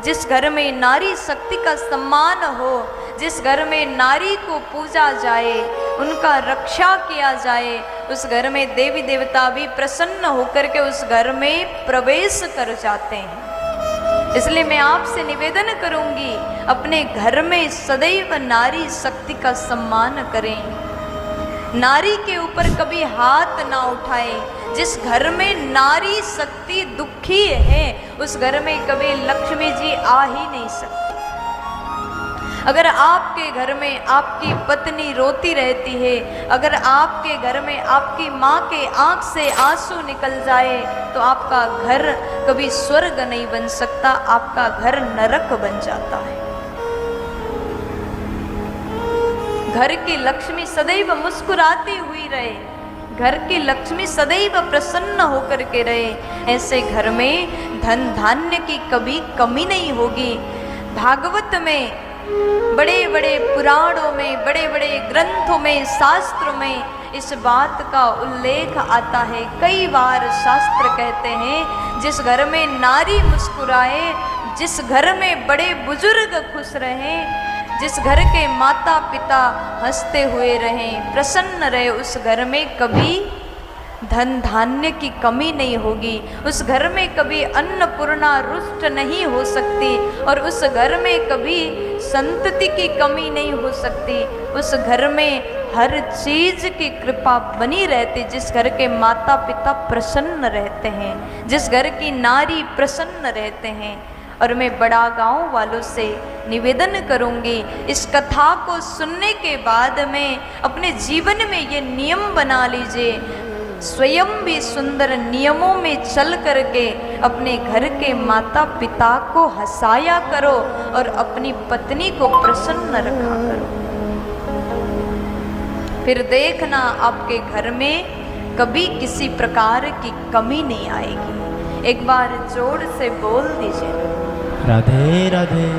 जिस घर में नारी शक्ति का सम्मान हो, जिस घर में नारी को पूजा जाए, उनका रक्षा किया जाए, उस घर में देवी देवता भी प्रसन्न होकर के उस घर में प्रवेश कर जाते हैं। इसलिए मैं आपसे निवेदन करूंगी, अपने घर में सदैव नारी शक्ति का सम्मान करें, नारी के ऊपर कभी हाथ ना उठाएं। जिस घर में नारी शक्ति दुखी है, उस घर में कभी लक्ष्मी जी आ ही नहीं सकती। अगर आपके घर में आपकी पत्नी रोती रहती है, अगर आपके घर में आपकी माँ के आंख से आंसू निकल जाए, तो आपका घर कभी स्वर्ग नहीं बन सकता, आपका घर नरक बन जाता है। घर की लक्ष्मी सदैव मुस्कुराती हुई रहे, घर की लक्ष्मी सदैव प्रसन्न होकर के रहे, ऐसे घर में धन धान्य की कभी कमी नहीं होगी। भागवत में, बड़े बड़े पुराणों में, बड़े बड़े ग्रंथों में, शास्त्रों में इस बात का उल्लेख आता है। कई बार शास्त्र कहते हैं, जिस घर में नारी मुस्कुराए, जिस घर में बड़े बुजुर्ग खुश रहें, जिस घर के माता पिता हंसते हुए रहें, प्रसन्न रहे, उस घर में कभी धन धान्य की कमी नहीं होगी, उस घर में कभी अन्नपूर्णा रुष्ट नहीं हो सकती, और उस घर में कभी संतति की कमी नहीं हो सकती। उस घर में हर चीज की कृपा बनी रहती, जिस घर के माता पिता प्रसन्न रहते हैं, जिस घर की नारी प्रसन्न रहते हैं। और मैं बड़ा गांव वालों से निवेदन करूंगी, इस कथा को सुनने के बाद में अपने जीवन में ये नियम बना लीजिए, स्वयं भी सुंदर नियमों में चल करके अपने घर के माता पिता को हंसाया करो और अपनी पत्नी को प्रसन्न रखा करो। फिर देखना आपके घर में कभी किसी प्रकार की कमी नहीं आएगी। एक बार जोर से बोल दीजिए, राधे राधे।